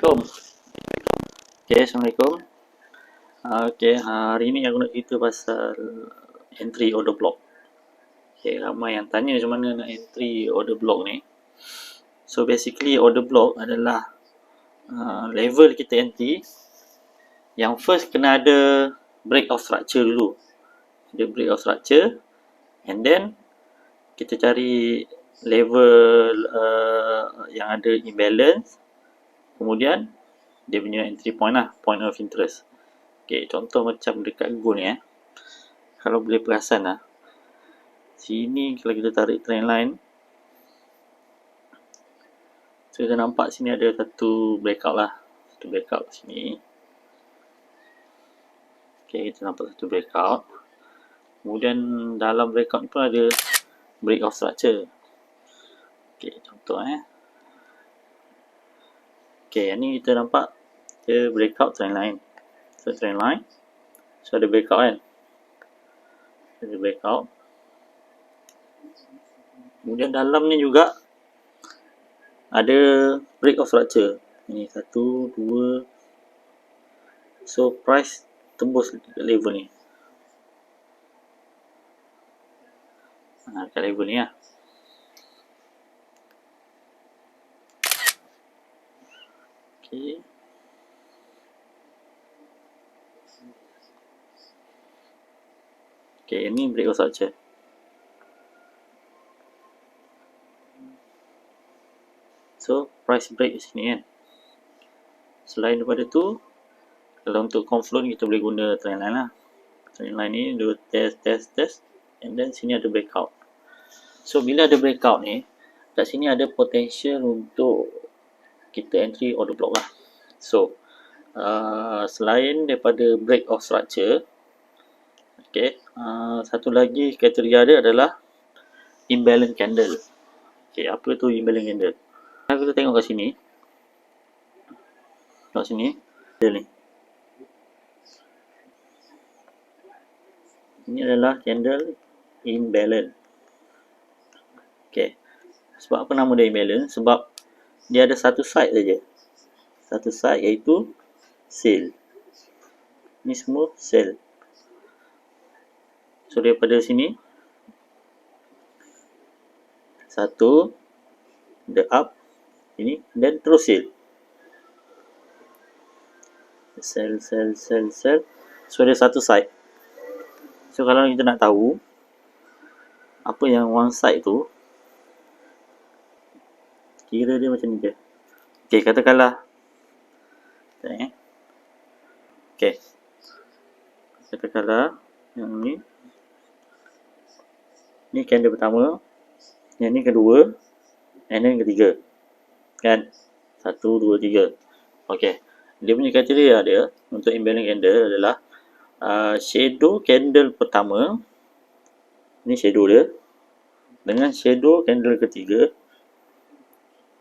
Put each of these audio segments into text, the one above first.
Assalamualaikum. Okay, Assalamualaikum. Okay, hari ni aku nak cerita pasal entry order block. Okay, ramai yang tanya macam mana nak entry order block ni. So basically order block adalah level kita entry. Yang first kena ada break of structure dulu. Ada break of structure, and then kita cari level yang ada imbalance. Kemudian dia punya entry point lah, point of interest. Okay, contoh macam dekat gold ni kalau boleh perasan lah, sini kalau kita tarik trend line, so kita nampak sini ada satu breakout lah, satu breakout sini. Okay, kita nampak satu breakout. Kemudian dalam breakout ni pun ada break of structure. Okay, contoh okay, yang ni kita nampak dia breakout trend line. So trend line, so ada breakout kan, ada breakout. Kemudian dalam ni juga ada break of structure. Ini 1, 2. So price tembus level ni. Dekat level ni lah. Okay. Okay, ni break of structure. So price break di sini kan. Selain daripada tu, kalau untuk confluent kita boleh guna trend line lah. Trend line ni dia test, and then sini ada breakout. So bila ada breakout ni, kat sini ada potential untuk kita entry order block lah. So selain daripada break of structure, okay, satu lagi kriteria dia adalah imbalance candle. Okay, apa tu imbalance candle? Kita tengok kat sini. Kat sini, dia ni. Ini adalah candle imbalance. Okay. Sebab apa nama dia imbalance? Sebab dia ada satu side saja. Satu side iaitu sell. Ni semua sell. So daripada sini, satu, the up, ini, dan terus sell. Sell. So ada satu side. So kalau kita nak tahu apa yang one side tu, kira dia macam ni je. Okay, katakanlah okay, katakanlah yang ni candle pertama, yang ni kedua, and then ketiga kan, 1, 2, 3. Okay, dia punya kriteria dia untuk imbalance candle adalah shadow candle pertama, ni shadow dia, dengan shadow candle ketiga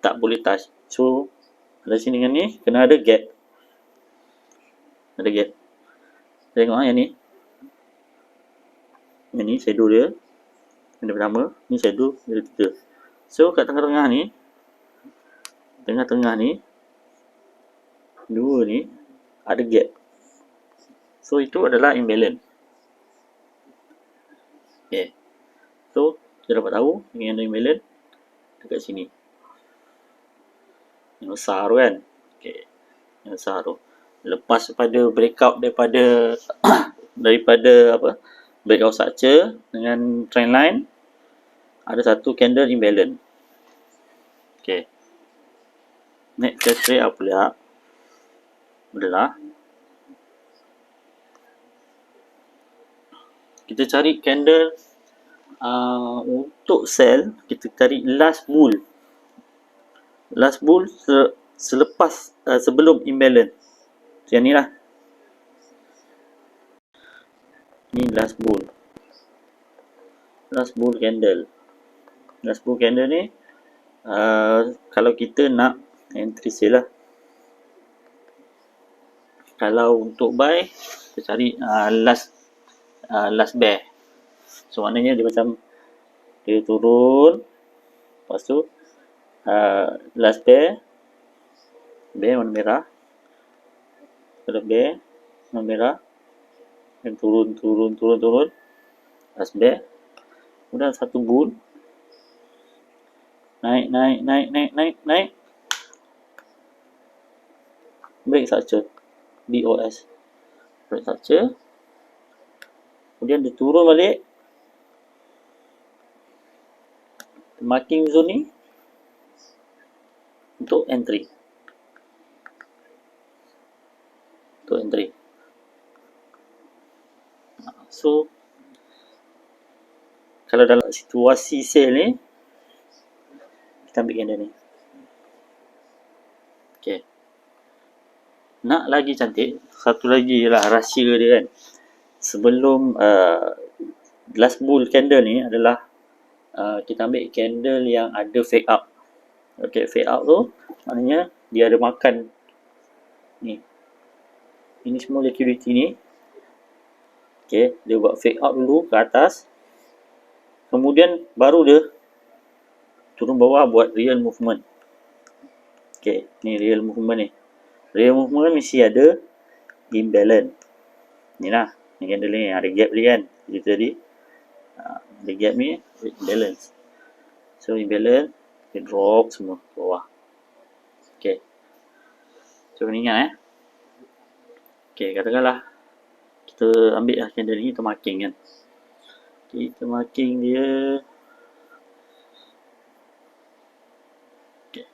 tak boleh touch. So dari sini dengan ni kena ada gap. Ada gap. Tengok yang ni. Yang ni shadow dia. Yang pertama, ni shadow dia ketiga. So kat tengah-tengah ni, dua ni ada gap. So itu adalah imbalance. Okay. So kita dapat tahu yang ada imbalance dekat sini. Yang besar tu kan. Okay. Yang besar tu. Lepas pada breakout daripada breakout structure dengan trend line, ada satu candle imbalance. Okay. Next kriteria pula adalah kita cari candle untuk sell, kita cari last bull. Last bull selepas sebelum imbalance. Yang ni lah. Ni last bull. Last bull candle. Last bull candle ni kalau kita nak entry sell lah. Kalau untuk buy, kita cari last bear. So maknanya dia macam dia turun, lepas tu last bear, bear warna merah, ada bear warna merah, dan turun, last bear, kemudian satu bull, naik, break structure, BOS, break structure, kemudian dia turun balik, marking zone ni untuk entry. So kalau dalam situasi sell ni, kita ambil candle ni. Okay. Nak lagi cantik, satu lagi lah rahsia dia kan. Sebelum last bull candle ni adalah kita ambil candle yang ada fake up. Okay, fake up tu maknanya dia ada makan ni. Ini semua liquidity ni. Okay, dia buat fake up dulu ke atas. Kemudian baru dia turun bawah buat real movement. Okay, ni real movement ni. Real movement mesti ada imbalance. Ni lah, ni candle ni ada gap ni kan. Jadi tadi ada gap ni, imbalance. So imbalance, dia drop semua ke bawah. Okay. So ni ingat Okay, katakanlah kita ambil lah candle ni, kita marking kan. Kita marking dia. Okay.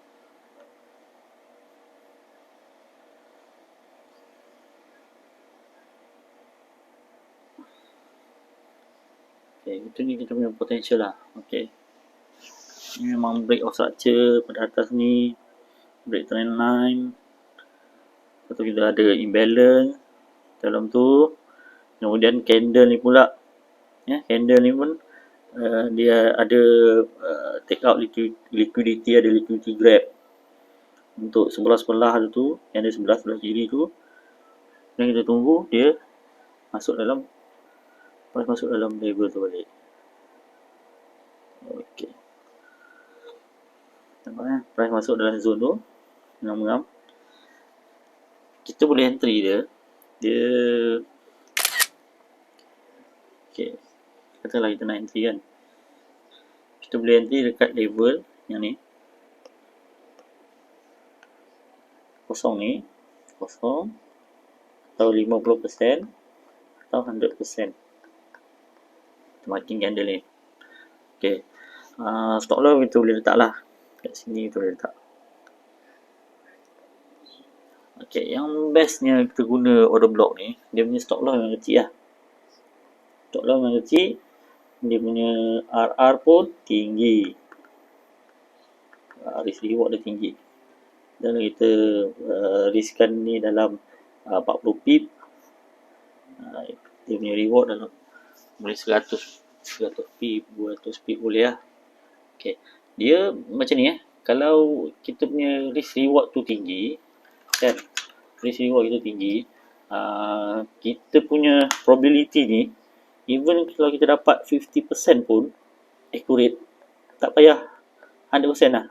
Okay, itu ni kita punya potential lah. Okay. Ni memang break of structure pada atas ni. Break trend line. Lepas tu kita ada imbalance dalam tu. Kemudian candle ni pula. Candle ni pun dia ada take out liquidity, ada liquidity grab untuk sebelah-sebelah tu, yang ada sebelah kiri tu. Dan kita tunggu dia masuk dalam level tu balik. Okey. Nampak price masuk dalam zone tu, ngam-ngam. Kita boleh entry dia. Okey. Katalah kita nak entry kan. Kita boleh entry dekat level yang ni. Kosong ni. Kosong. Atau 50% atau 100%. Marking candle ni. Okay. Stop loss kita boleh letak lah. Kat sini kita boleh letak. Okay. Yang bestnya kita guna order block ni, dia punya stop loss yang kecil lah. Stop loss yang kecil. Dia punya RR pun tinggi. Risk reward dia tinggi. Dan kita riskan ni dalam 40 pip. Dia punya reward dalam boleh 100 pip, 200 pip boleh lah. Okay. Dia macam ni kalau kita punya risk reward tu tinggi kan, risk reward itu tinggi, kita punya probability ni, even kalau kita dapat 50% pun accurate, tak payah 100% lah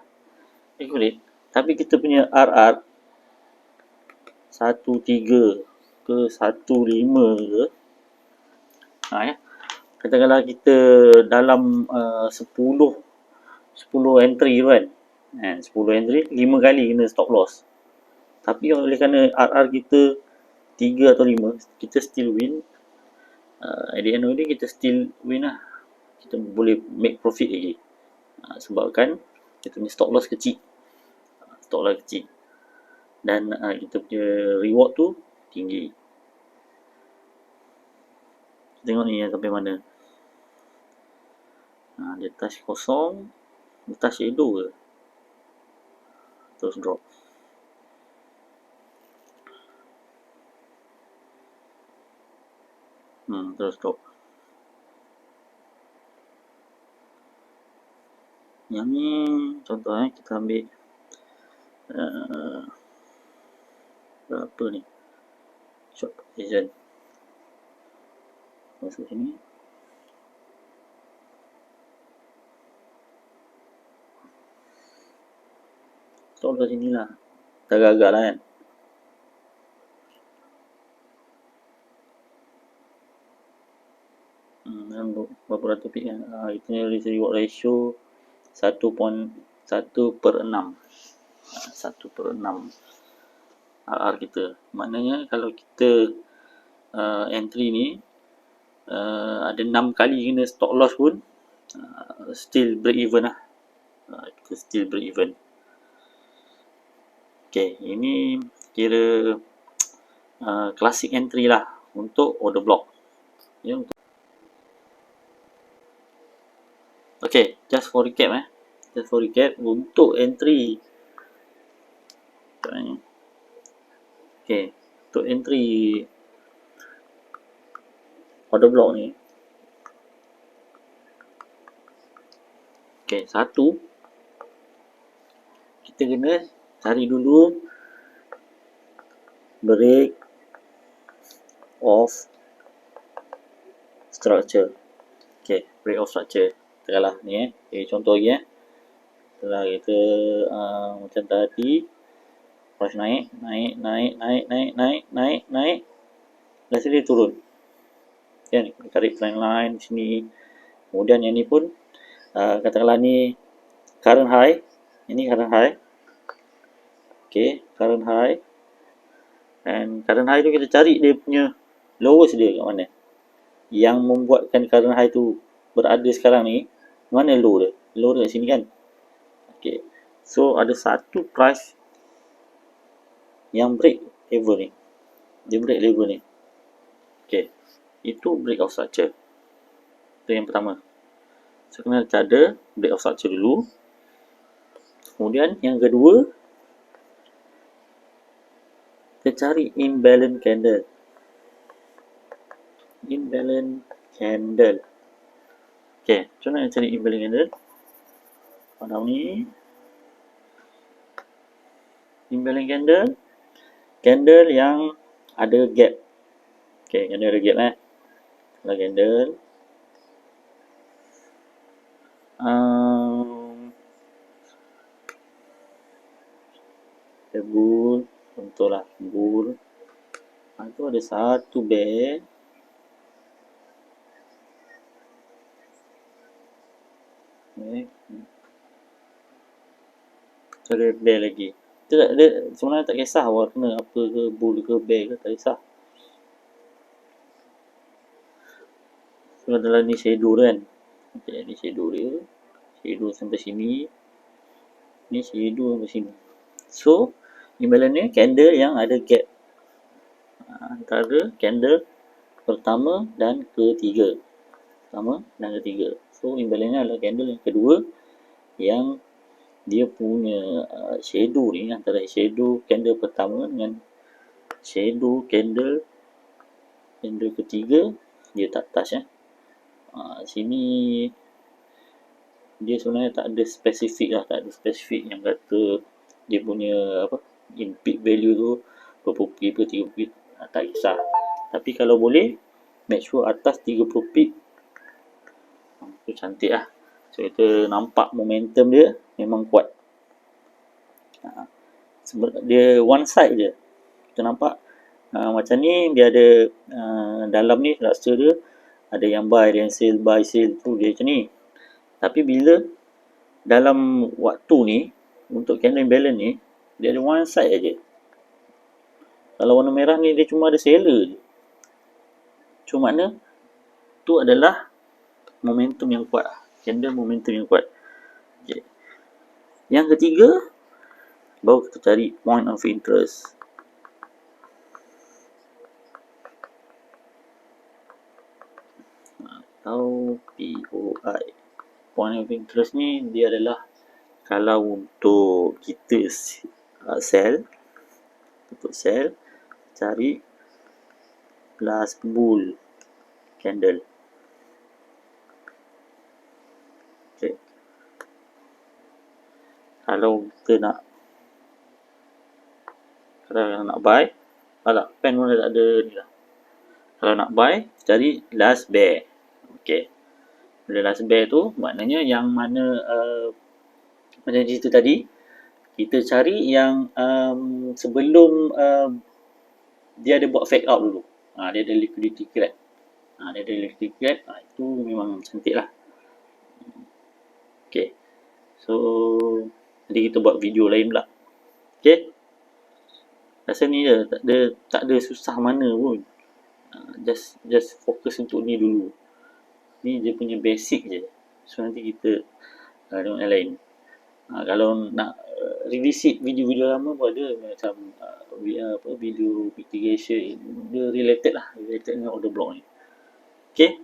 accurate, tapi kita punya RR 1.3 ke 1.5 ke, katakanlah kita dalam 10 entry tu kan, 10 entry 5 kali kena stop loss, tapi oleh kerana RR kita 3 atau 5, kita still win. At the end of the day kita still win lah, kita boleh make profit lagi, sebabkan kita punya stop loss kecil, dan kita punya reward tu tinggi. Tengok ni sampai mana. Dia touch kosong, dia touch shadow ke, terus drop. Terus drop. Yang ni contoh kita ambil berapa ni short position, masuk sini. Stop loss sini lah. agak-agak lah kan. Berapa topik kan. Itu risk reward ratio 1.1/6. 1/6 RR kita. Maknanya kalau kita entry ni ada 6 kali kena stop loss pun still break even lah. Kita still break even. Okay, ini kira classic entry lah untuk order block. Ya, okay, just for recap untuk entry. Okay, untuk entry order block ni. Okay, satu, kita kena cari dulu break of structure. Okay, break of structure. Katakanlah ni contoh lagi setelah kita macam tadi price naik, lepas dia turun. Kan, tarik trend line di sini. Kemudian yang ni pun katakanlah ni current high. Ini current high. Okay, current high. And current high tu kita cari dia punya lowest dia kat mana. Yang membuatkan current high tu berada sekarang ni, mana low dia? Low dia kat sini kan. Okay, so ada satu price yang break level ni. Dia break level ni. Okay, itu break of structure. Itu yang pertama. So, kena ada break of structure dulu. Kemudian yang kedua, kita cari imbalance candle. Imbalance candle. Okay, macam mana cari imbalance candle? Pada ni imbalance candle, candle yang ada gap. Okay, candle ada gap Kalau candle bull, contohlah bull. Itu ada satu bear. Ada bear lagi. Itu tak ada, sebenarnya tak kisah warna apa ke, bull ke bear ke, tak kisah. So adalah ni shadow tu kan. Okay, ni shadow dia. Shadow sampai sini. Ni shadow sampai sini. So imbalance ni candle yang ada gap antara candle pertama dan ketiga. So imbalance ni adalah candle yang kedua yang dia punya shadow ni antara shadow candle pertama dengan shadow candle ketiga dia tak touch sini dia sebenarnya tak ada spesifik yang kata dia punya in peak value tu 20 pip ke 30 pip, tak kisah. Tapi kalau boleh make sure atas 30 pip tu cantik lah. So kita nampak momentum dia memang kuat. Dia one side je. Kita nampak macam ni dia ada dalam ni rasa dia ada yang buy, ada yang sell, buy sell tu dia macam ni. Tapi bila dalam waktu ni untuk candle imbalance ni dia ada one side aja. Kalau warna merah ni dia cuma ada seller je. So makna tu adalah momentum yang kuat. Candle momentum yang kuat. Okay. Yang ketiga, baru kita cari point of interest. Atau POI. Point of interest ni dia adalah kalau untuk kita sell, cari last bull candle. Okay. Kalau kita nak buy, pen pun tak ada ni lah. Kalau nak buy, cari last bear. Okay. Bila last bear tu maknanya yang mana macam cerita tadi, Kita cari yang sebelum dia ada buat fade out dulu. Dia ada liquidity grab. Dia ada liquidity grab, itu memang cantik lah. Okay. So, nanti kita buat video lain pula. Okay. Rasa ni je, tak ada susah mana pun. Just fokus untuk ni dulu. Ni dia punya basic je. So, nanti kita tengok yang lain. Kalau nak revisit video-video lama pun ada, macam video mitigation, dia related lah, related dengan order block ni. Okay.